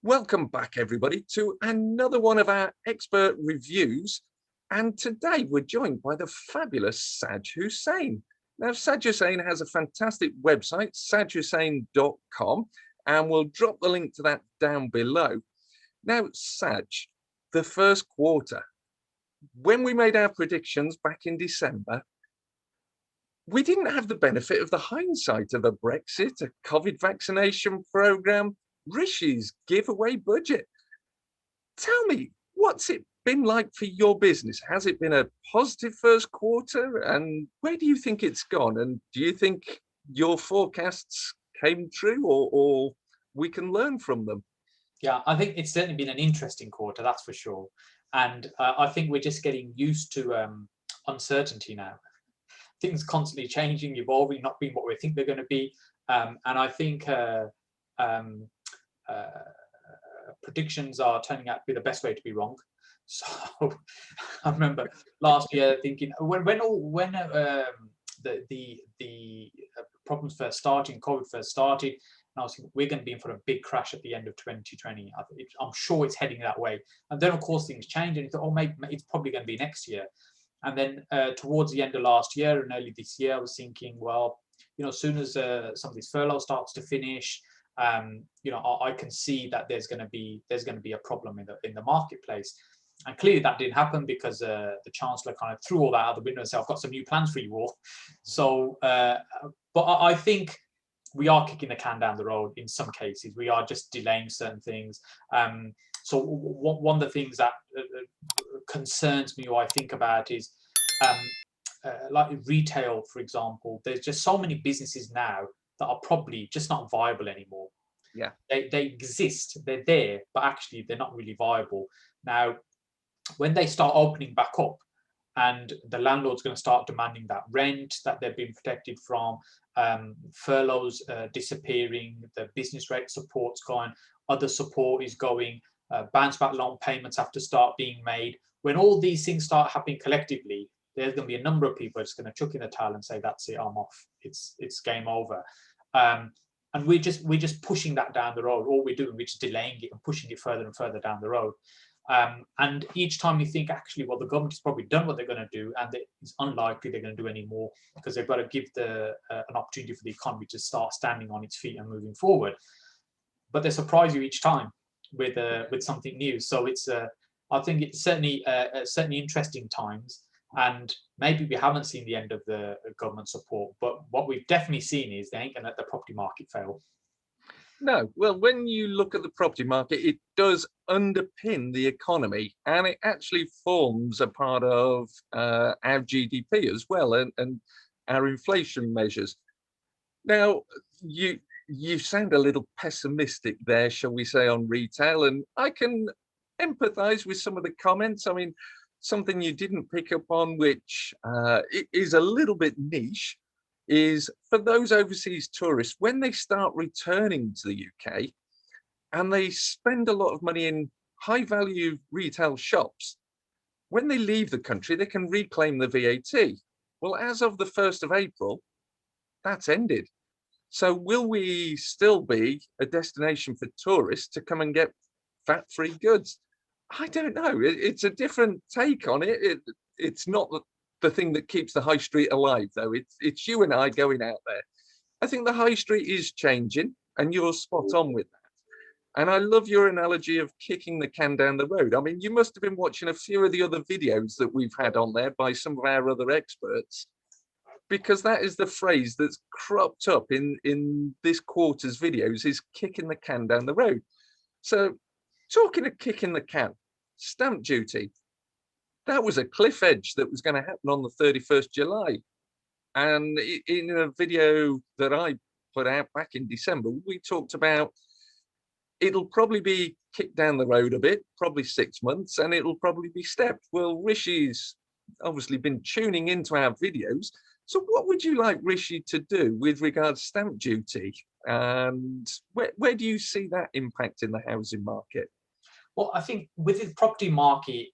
Welcome back, everybody, to another one of our expert reviews. And today we're joined by the fabulous Saj Hussain. Now, Saj Hussain has a fantastic website, sajhussain.com, and we'll drop the link to that down below. Now, Saj, the first quarter, when we made our predictions back in December, we didn't have the benefit of the hindsight of a Brexit, a COVID vaccination program, Rishi's giveaway budget. Tell me, what's it been like for your business? Has it been a positive first quarter? And where do you think it's gone? And do you think your forecasts came true, or we can learn from them? Yeah, I think it's certainly been an interesting quarter, that's for sure. And I think we're just getting used to uncertainty now. Things constantly changing, evolving, not being what we think they're going to be. And I think predictions are turning out to be the best way to be wrong. So I remember last year thinking when the problems first started, COVID first started, and I was thinking we're going to be in for a big crash at the end of 2020. I'm sure it's heading that way. And then of course things change, and you thought, oh, maybe it's probably going to be next year. And then towards the end of last year and early this year, I was thinking, well, as soon as some of these furlough starts to finish, I can see that there's going to be a problem in the marketplace. And clearly that didn't happen because the Chancellor kind of threw all that out the window and said, I've got some new plans for you all. So, but I think we are kicking the can down the road in some cases. We are just delaying certain things. So one of the things that concerns me, or I think about, is like retail, for example. There's just so many businesses now that are probably just not viable anymore. Yeah, they exist, they're there, but actually they're not really viable. Now, when they start opening back up, and the landlord's going to start demanding that rent that they've been protected from, furloughs disappearing, the business rate support's gone, other support is going, bounce back loan payments have to start being made. When all these things start happening collectively, there's going to be a number of people just going to chuck in the towel and say, that's it, I'm off, it's game over. And we're just pushing that down the road. All we're doing, we're just delaying it and pushing it further and further down the road. And each time you think, actually, well, the government has probably done what they're going to do, and it's unlikely they're going to do any more, because they've got to give an opportunity for the economy to start standing on its feet and moving forward. But they surprise you each time with something new. So I think it's certainly interesting times. And maybe we haven't seen the end of the government support, but what we've definitely seen is they ain't going to let the property market fail. No, well, when you look at the property market, it does underpin the economy, and it actually forms a part of our GDP as well, and our inflation measures. Now, you sound a little pessimistic there, shall we say, on retail, and I can empathize with some of the comments. I mean, something you didn't pick up on, which is a little bit niche, is for those overseas tourists, when they start returning to the UK and they spend a lot of money in high value retail shops, when they leave the country, they can reclaim the VAT. Well, as of the 1st of April, that's ended. So will we still be a destination for tourists to come and get VAT-free goods? I don't know. It's a different take on it. It's not the thing that keeps the high street alive, though. It's you and I going out there. I think the high street is changing, and you're spot on with that. And I love your analogy of kicking the can down the road. I mean, you must have been watching a few of the other videos that we've had on there by some of our other experts, because that is the phrase that's cropped up in this quarter's videos, is kicking the can down the road. So talking of kicking the can, stamp duty, that was a cliff edge that was going to happen on the 31st July. And in a video that I put out back in December, we talked about it'll probably be kicked down the road a bit, probably 6 months, and it'll probably be stepped. Well, Rishi's obviously been tuning into our videos. So what would you like Rishi to do with regards to stamp duty? And where do you see that impacting the housing market? Well, I think with the property market,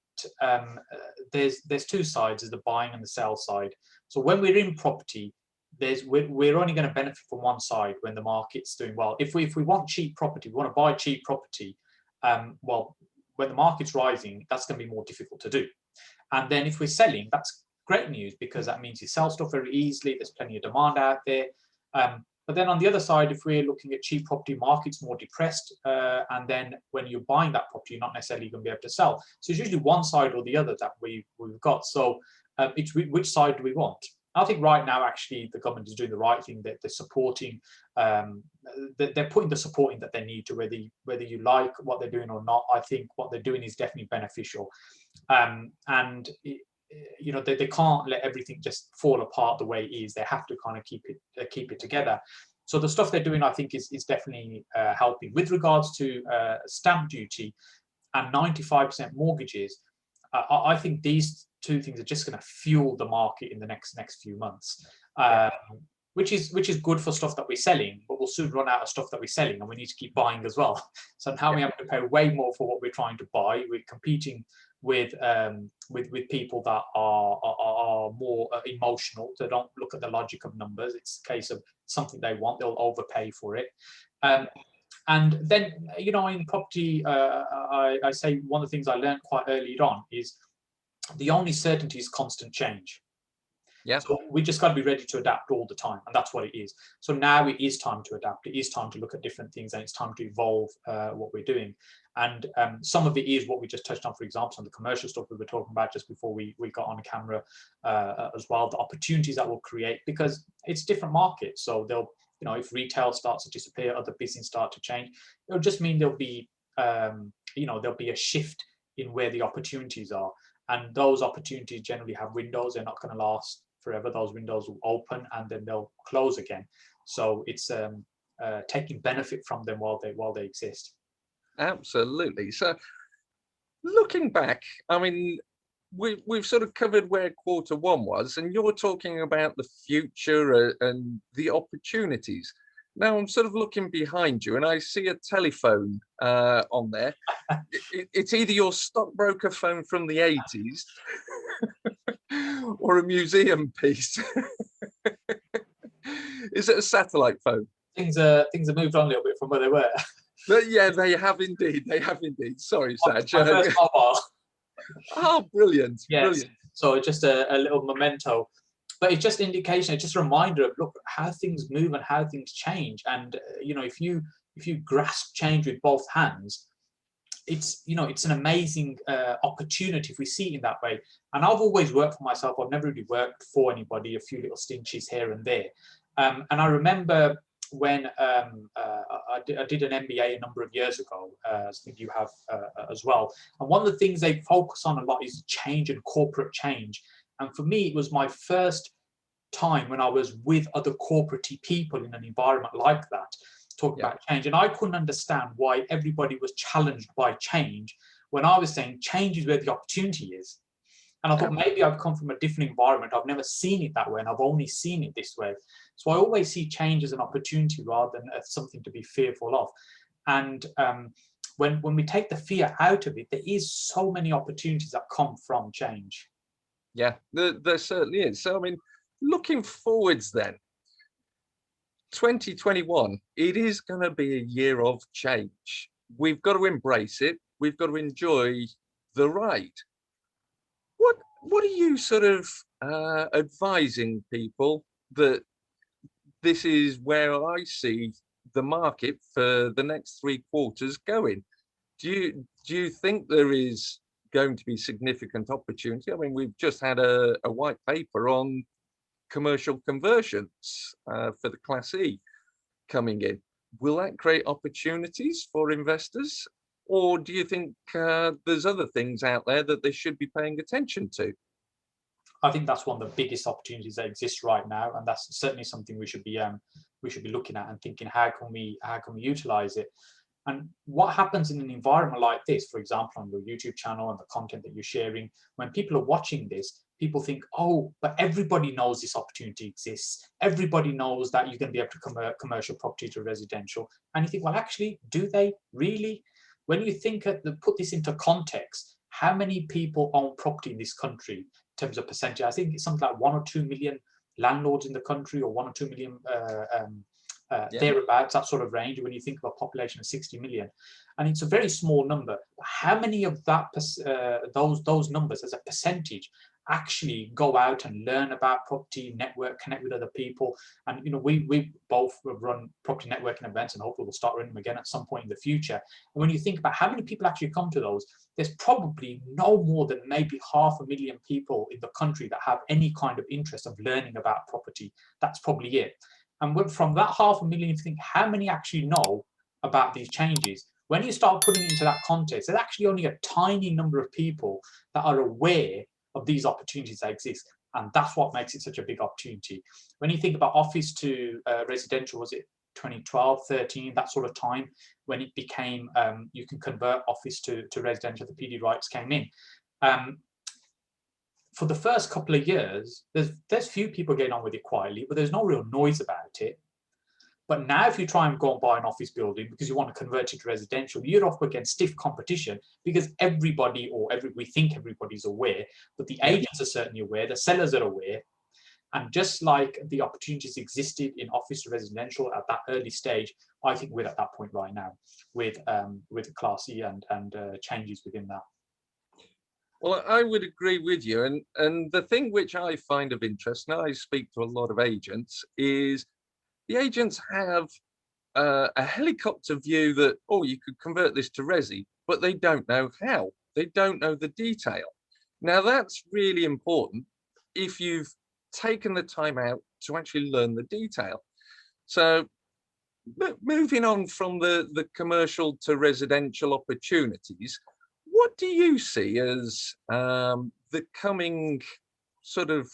there's two sides: there's the buying and the sell side. So when we're in property, we're only going to benefit from one side when the market's doing well. If we want cheap property, we want to buy cheap property, Well, when the market's rising, that's going to be more difficult to do. And then if we're selling, that's great news, because that means you sell stuff very easily. There's plenty of demand out there. But then on the other side, if we're looking at cheap property markets, more depressed, and then when you're buying that property, you're not necessarily going to be able to sell. So it's usually one side or the other that we've got. So it's which side do we want? I think right now, actually, the government is doing the right thing. That they're supporting, they're putting the support in that they need to, whether you like what they're doing or not. I think what they're doing is definitely beneficial, and they can't let everything just fall apart the way it is. They have to kind of keep it together. So the stuff they're doing, I think, is definitely helping. With regards to stamp duty and 95% mortgages, I think these two things are just going to fuel the market in the next few months, which is good for stuff that we're selling, but we'll soon run out of stuff that we're selling, and we need to keep buying as well. So now we have to pay way more for what we're trying to buy. We're competing with people that are more emotional. They don't look at the logic of numbers. It's a case of something they want, they'll overpay for it. And then, in property, I say one of the things I learned quite early on is the only certainty is constant change. Yeah. So we just got to be ready to adapt all the time, and that's what it is. So now it is time to adapt. It is time to look at different things, and it's time to evolve what we're doing. And some of it is what we just touched on, for example, on the commercial stuff we were talking about just before we got on camera as well, the opportunities that will create, because it's different markets. So they'll, if retail starts to disappear, other business start to change, it'll just mean there'll be, there'll be a shift in where the opportunities are. And those opportunities generally have windows. They're not going to last forever. Those windows will open and then they'll close again. So it's taking benefit from them while they exist. Absolutely. So looking back, I mean, we've sort of covered where Q1 was, and you're talking about the future and the opportunities. Now I'm sort of looking behind you, and I see a telephone on there. It's either your stockbroker phone from the 80s or a museum piece. Is it a satellite phone? Things have moved on a little bit from where they were. But yeah, they have indeed. They have indeed. Sorry, Saj. My first mobile. Oh, brilliant! Yes. Brilliant. So just a little memento, but it's just indication. It's just a reminder of look how things move and how things change. And if you grasp change with both hands, it's an amazing opportunity if we see it in that way. And I've always worked for myself. I've never really worked for anybody. A few little stinches here and there. And I remember when I did an MBA a number of years ago, I think you have as well. And one of the things they focus on a lot is change and corporate change. And for me, it was my first time when I was with other corporate people in an environment like that, talking about change. And I couldn't understand why everybody was challenged by change when I was saying change is where the opportunity is. And I thought maybe I've come from a different environment. I've never seen it that way, and I've only seen it this way. So I always see change as an opportunity rather than as something to be fearful of. And when we take the fear out of it, there is so many opportunities that come from change. Yeah, there certainly is. So, I mean, looking forwards then, 2021, it is going to be a year of change. We've got to embrace it. We've got to enjoy the ride. What are you sort of advising people that this is where I see the market for the next 3 quarters going? Do you think there is going to be significant opportunity? I mean, we've just had a white paper on commercial conversions for the Class E coming in. Will that create opportunities for investors? Or do you think there's other things out there that they should be paying attention to? I think that's one of the biggest opportunities that exist right now, and that's certainly something we should be looking at and thinking how can we utilize it. And what happens in an environment like this, for example, on your YouTube channel and the content that you're sharing, when people are watching this, people think, oh, but everybody knows this opportunity exists. Everybody knows that you're going to be able to convert commercial property to residential. And you think, well, actually, do they really? When you think put this into context, how many people own property in this country in terms of percentage? I think it's something like 1 or 2 million landlords in the country, or 1 or 2 million thereabouts, that sort of range, when you think of a population of 60 million. And it's a very small number. How many of that those numbers as a percentage actually go out and learn about property, network, connect with other people? And we both run property networking events, and hopefully we'll start running them again at some point in the future. And when you think about how many people actually come to those, there's probably no more than maybe 500,000 people in the country that have any kind of interest of learning about property. That's probably it. And from that 500,000, you think how many actually know about these changes? When you start putting it into that context, there's actually only a tiny number of people that are aware of these opportunities that exist. And that's what makes it such a big opportunity. When you think about office to residential, was it 2012, 13, that sort of time, when it became, you can convert office to residential, the PD rights came in. For the first couple of years, there's few people getting on with it quietly, but there's no real noise about it. But now if you try and go and buy an office building because you want to convert it to residential, you're up against stiff competition, because we think everybody's aware, but the agents are certainly aware, the sellers are aware. And just like the opportunities existed in office to residential at that early stage, I think we're at that point right now with Class E and changes within that. Well, I would agree with you. And the thing which I find of interest, and I speak to a lot of agents, is the agents have a helicopter view that, oh, you could convert this to resi, but they don't know how. They don't know the detail. Now, that's really important if you've taken the time out to actually learn the detail. So moving on from the commercial to residential opportunities, what do you see as the coming sort of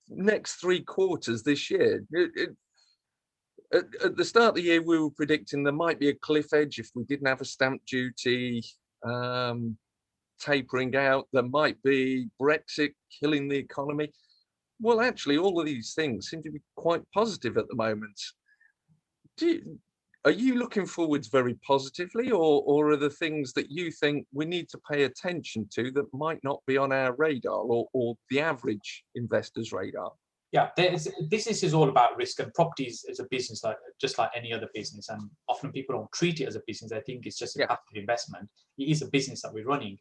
next 3 quarters this year? At the start of the year, we were predicting there might be a cliff edge if we didn't have a stamp duty tapering out. There might be Brexit killing the economy. Well, actually, all of these things seem to be quite positive at the moment. Are you looking forwards very positively, or are there things that you think we need to pay attention to that might not be on our radar or the average investor's radar? Yeah, business is all about risk, and properties is a business just like any other business. And often people don't treat it as a business. They think it's just a passive investment. It is a business that we're running,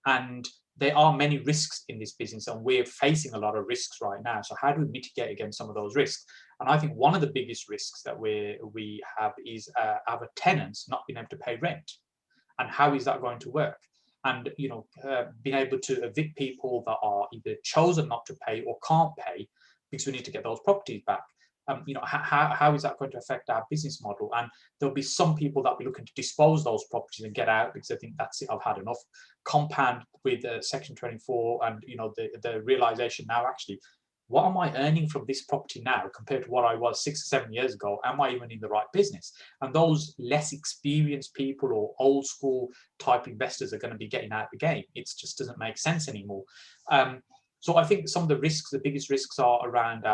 and there are many risks in this business, and we're facing a lot of risks right now. So how do we mitigate against some of those risks? And I think one of the biggest risks that we have is our tenants not being able to pay rent. And how is that going to work? And being able to evict people that are either chosen not to pay or can't pay, because we need to get those properties back. How is that going to affect our business model? And there'll be some people that will be looking to dispose those properties and get out because they think that's it, I've had enough. Compound with Section 24 and the realization now, actually, what am I earning from this property now compared to what I was 6 or 7 years ago? Am I even in the right business? And those less experienced people or old school type investors are going to be getting out of the game. It just doesn't make sense anymore. So I think some of the risks, the biggest risks, are around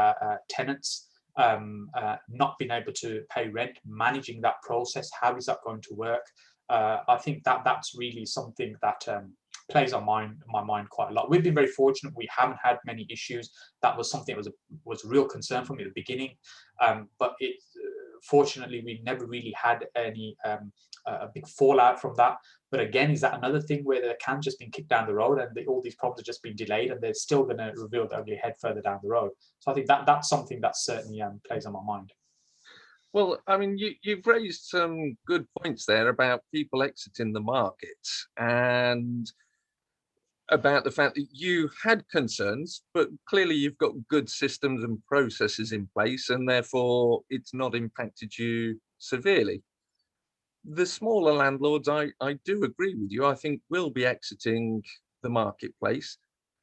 tenants not being able to pay rent, managing that process. How is that going to work? I think that's really something that plays on my mind quite a lot. We've been very fortunate. We haven't had many issues. That was something that was a real concern for me at the beginning. But fortunately, we never really had any a big fallout from that. But again, is that another thing where the can's just been kicked down the road and all these problems have just been delayed, and they're still going to reveal the ugly head further down the road? So I think that's something that certainly plays on my mind. Well, I mean, you've raised some good points there about people exiting the market and about the fact that you had concerns, but clearly you've got good systems and processes in place, and therefore it's not impacted you severely. The smaller landlords, I do agree with you, I think will be exiting the marketplace.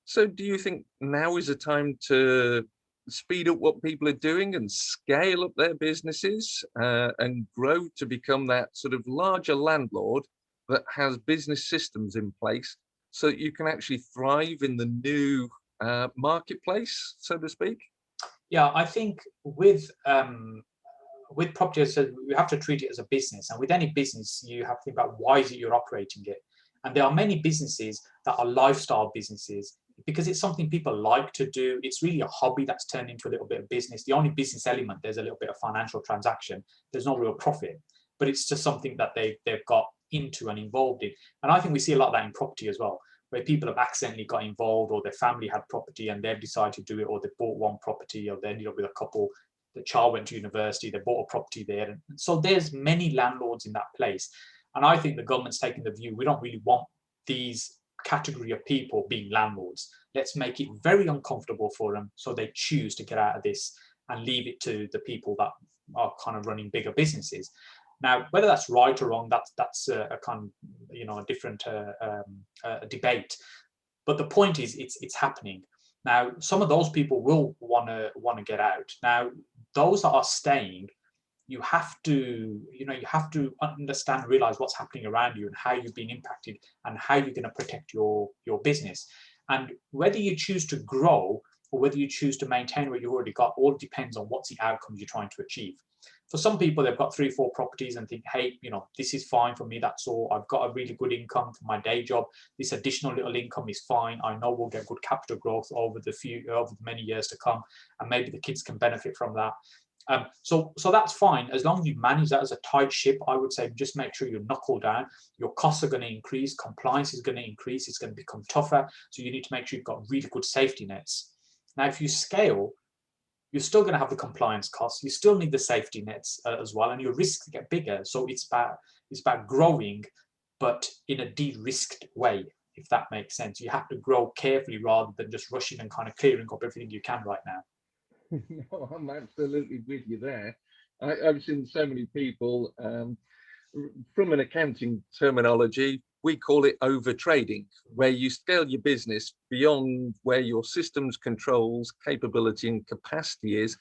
So do you think now is a time to speed up what people are doing and scale up their businesses and grow to become that sort of larger landlord that has business systems in place so that you can actually thrive in the new marketplace, so to speak? Yeah, I think with property, so you have to treat it as a business, and with any business, you have to think about why is it you're operating it. And there are many businesses that are lifestyle businesses, because it's something people like to do. It's really a hobby that's turned into a little bit of business. The only business element, there's a little bit of financial transaction. There's no real profit, but it's just something that they've got into and involved in. And I think we see a lot of that in property as well, where people have accidentally got involved, or their family had property and they've decided to do it, or they bought one property, or they ended up with a couple. The child went to university, they bought a property there. And so there's many landlords in that place. And I think the government's taking the view, we don't really want these category of people being landlords. Let's make it very uncomfortable for them so they choose to get out of this and leave it to the people that are kind of running bigger businesses. Now, whether that's right or wrong, that's a kind of, a different debate. But the point is, it's happening. Now, some of those people will want to get out. Now, those that are staying, you have to understand, realize what's happening around you and how you're being impacted and how you're going to protect your business. And whether you choose to grow or whether you choose to maintain what you've already got, all depends on what's the outcomes you're trying to achieve. For some people, they've got 3-4 properties and think, hey, this is fine for me. That's all. I've got a really good income from my day job. This additional little income is fine. I know we'll get good capital growth over the many years to come, and maybe the kids can benefit from that. So that's fine as long as you manage that as a tight ship. I would say just make sure you knuckle down. Your costs are going to increase, compliance is going to increase, it's going to become tougher. So you need to make sure you've got really good safety nets. Now, if you scale, you're still going to have the compliance costs. You still need the safety nets as well, and your risks get bigger. So it's about growing, but in a de-risked way, if that makes sense. You have to grow carefully rather than just rushing and kind of clearing up everything you can right now. No, I'm absolutely with you there. I've seen so many people, from an accounting terminology, we call it overtrading, where you scale your business beyond where your systems, controls, capability and capacity is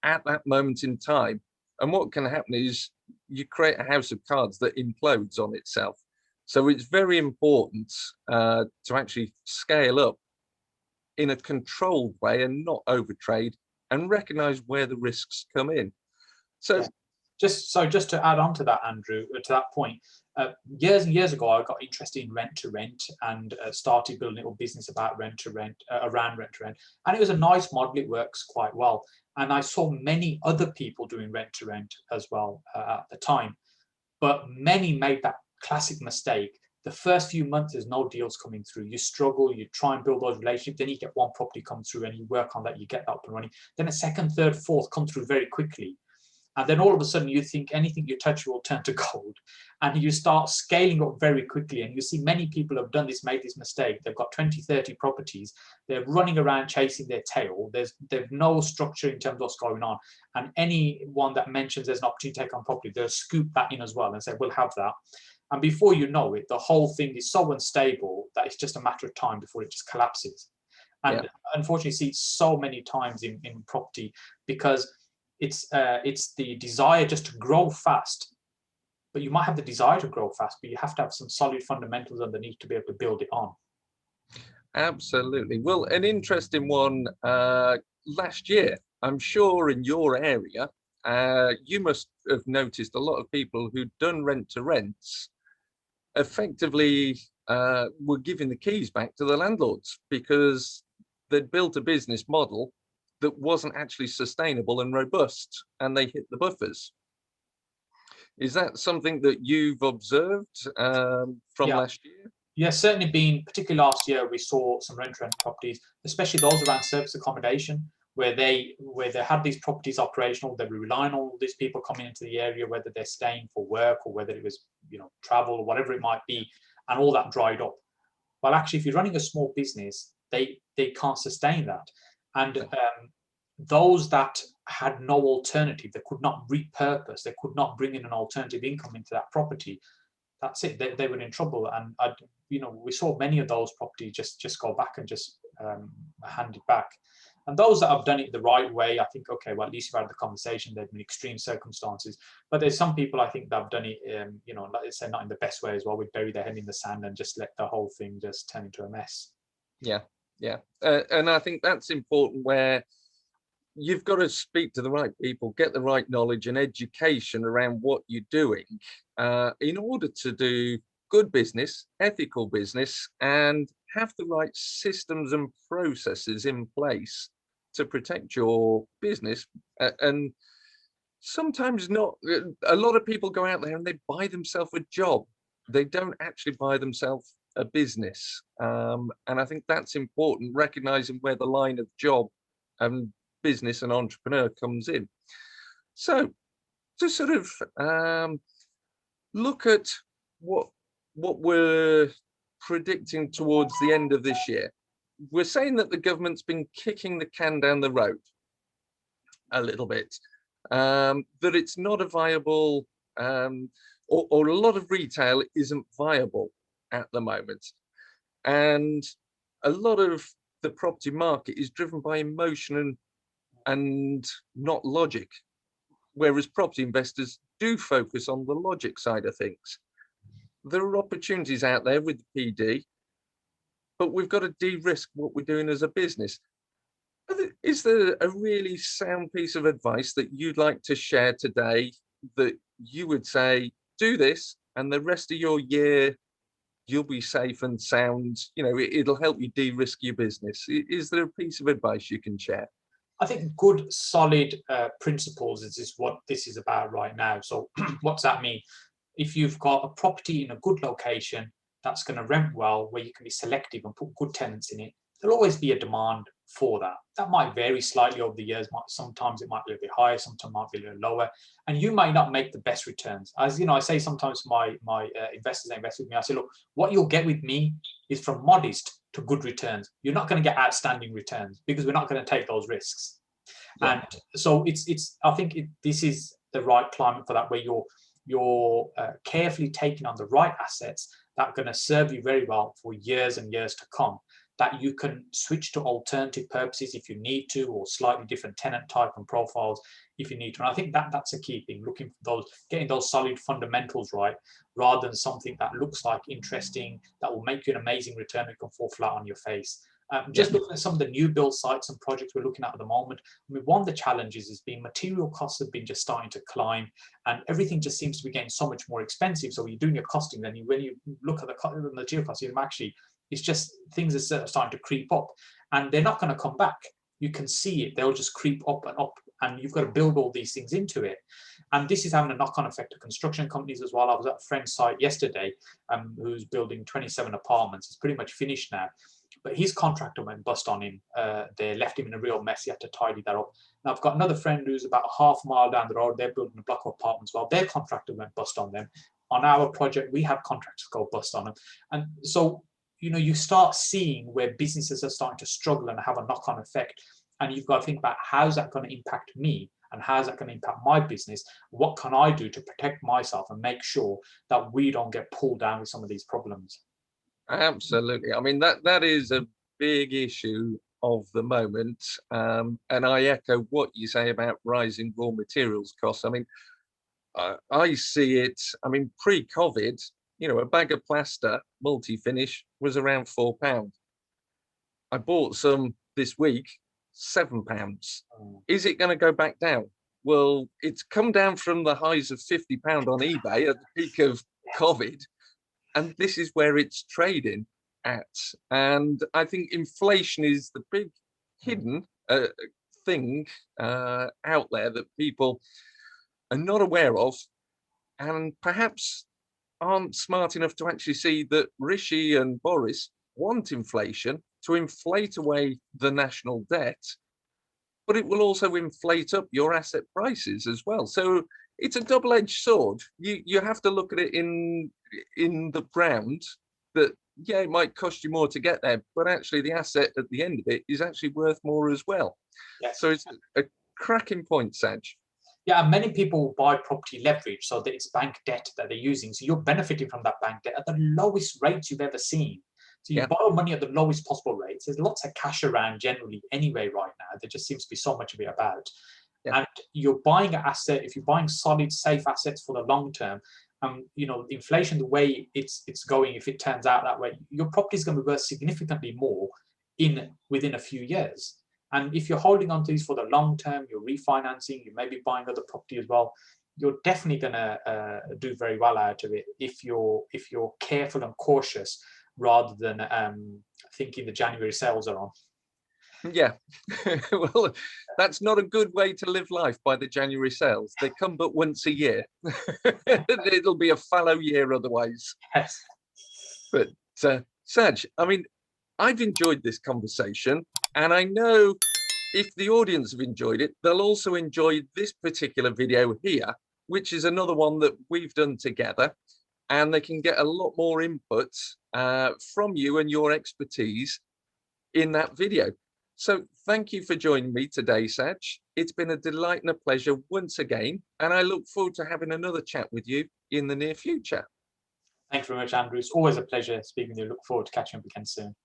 at that moment in time. And what can happen is you create a house of cards that implodes on itself. So it's very important to actually scale up in a controlled way and not overtrade, and recognize where the risks come in. So, just to add on to that, Andrew, to that point, years and years ago, I got interested in rent to rent and started building a little business about around rent to rent. And it was a nice model. It works quite well. And I saw many other people doing rent to rent as well at the time. But many made that classic mistake. The first few months, there's no deals coming through. You struggle, you try and build those relationships, then you get one property come through and you work on that, you get that up and running. Then a second, third, fourth come through very quickly. And then all of a sudden you think anything you touch will turn to gold. And you start scaling up very quickly. And you see many people have done this, made this mistake. They've got 20, 30 properties. They're running around chasing their tail. There's no structure in terms of what's going on. And anyone that mentions there's an opportunity to take on property, they'll scoop that in as well and say, we'll have that. And before you know it, the whole thing is so unstable that it's just a matter of time before it just collapses. And unfortunately, see it so many times in property, because it's the desire just to grow fast. But you might have the desire to grow fast, but you have to have some solid fundamentals underneath to be able to build it on. Absolutely. Well, an interesting one last year, I'm sure in your area, you must have noticed a lot of people who'd done rent to rents effectively were giving the keys back to the landlords because they'd built a business model that wasn't actually sustainable and robust, and they hit the buffers. Is that something that you've observed from last year? Yeah, certainly been, particularly last year, we saw some rent properties, especially those around service accommodation, where they had these properties operational. They were relying on all these people coming into the area, whether they're staying for work or whether it was travel or whatever it might be, and all that dried up. Well, actually, if you're running a small business, they can't sustain that. And those that had no alternative, they could not repurpose, they could not bring in an alternative income into that property, that's it. They were in trouble. And we saw many of those properties just go back and just hand it back. And those that have done it the right way, I think, okay, well, at least you've had the conversation. They've been extreme circumstances. But there's some people, I think, that have done it, let's say not in the best way as well. We'd bury their head in the sand and just let the whole thing just turn into a mess. Yeah. And I think that's important, where you've got to speak to the right people, get the right knowledge and education around what you're doing in order to do good business, ethical business, and have the right systems and processes in place to protect your business. And sometimes not. A lot of people go out there and they buy themselves a job. They don't actually buy themselves a business. And I think that's important, recognizing where the line of job and business and entrepreneur comes in. So to sort of look at what we're predicting towards the end of this year, we're saying that the government's been kicking the can down the road a little bit, that it's not a viable, or a lot of retail isn't viable at the moment. And a lot of the property market is driven by emotion and not logic, whereas property investors do focus on the logic side of things. There are opportunities out there with the PD, but we've got to de-risk what we're doing as a business. Is there a really sound piece of advice that you'd like to share today that you would say, do this, and the rest of your year, you'll be safe and sound, it'll help you de-risk your business? Is there a piece of advice you can share? I think good, solid principles is what this is about right now. So what's that mean? If you've got a property in a good location that's going to rent well, where you can be selective and put good tenants in it, there'll always be a demand for that. That might vary slightly over the years. Sometimes it might be a bit higher, sometimes it might be a little lower, and you might not make the best returns. As you know, I say sometimes to my investors that invest with me, I say, look, what you'll get with me is from modest to good returns. You're not going to get outstanding returns because we're not going to take those risks. Yeah. And so I think this is the right climate for that, where you're carefully taking on the right assets that are going to serve you very well for years and years to come, that you can switch to alternative purposes if you need to, or slightly different tenant type and profiles if you need to. And I think that's a key thing, looking for getting those solid fundamentals right, rather than something that looks like interesting, that will make you an amazing return and can fall flat on your face. Just looking at some of the new build sites and projects we're looking at the moment, I mean, one of the challenges has been material costs have been just starting to climb, and everything just seems to be getting so much more expensive. So when you're doing your costing, then when you look at the material costs, it's just things are starting to creep up, and they're not going to come back. You can see it; they'll just creep up, and you've got to build all these things into it. And this is having a knock-on effect to construction companies as well. I was at a friend's site yesterday, who's building 27 apartments. It's pretty much finished now, but his contractor went bust on him. They left him in a real mess. He had to tidy that up. Now I've got another friend who's about a half mile down the road. They're building a block of apartments. Well, their contractor went bust on them. On our project, we have contractors go bust on them, and so you start seeing where businesses are starting to struggle and have a knock-on effect, and you've got to think about how's that going to impact me, and how's that going to impact my business? What can I do to protect myself and make sure that we don't get pulled down with some of these problems? Absolutely. I mean, that is a big issue of the moment. And I echo what you say about rising raw materials costs. I mean, I see it, I mean, pre-COVID, a bag of plaster multi-finish was around £4. I bought some this week, £7. Is it going to go back down? Well, it's come down from the highs of £50 on eBay at the peak of COVID. And this is where it's trading at. And I think inflation is the big hidden thing out there that people are not aware of, and perhaps aren't smart enough to actually see that Rishi and Boris want inflation to inflate away the national debt, but it will also inflate up your asset prices as well. So it's a double-edged sword. You have to look at it in the ground that, yeah, it might cost you more to get there, but actually the asset at the end of it is actually worth more as well. Yes. So it's a cracking point, Saj. Yeah, and many people buy property leverage, so that it's bank debt that they're using. So you're benefiting from that bank debt at the lowest rates you've ever seen. So you borrow money at the lowest possible rates. There's lots of cash around generally anyway right now. There just seems to be so much of it about. Yeah. And you're buying an asset, if you're buying solid, safe assets for the long term, inflation, the way it's going, if it turns out that way, your property is going to be worth significantly more within a few years. And if you're holding on to these for the long term, you're refinancing, you may be buying other property as well, you're definitely going to do very well out of it if you're careful and cautious rather than thinking the January sales are on. Yeah, well, that's not a good way to live life by the January sales. They come but once a year. It'll be a fallow year otherwise. Yes. But Saj, I mean, I've enjoyed this conversation, and I know if the audience have enjoyed it, they'll also enjoy this particular video here, which is another one that we've done together, and they can get a lot more input from you and your expertise in that video. So thank you for joining me today, Saj. It's been a delight and a pleasure once again, and I look forward to having another chat with you in the near future. Thanks very much, Andrew. It's always a pleasure speaking with you. Look forward to catching up again soon.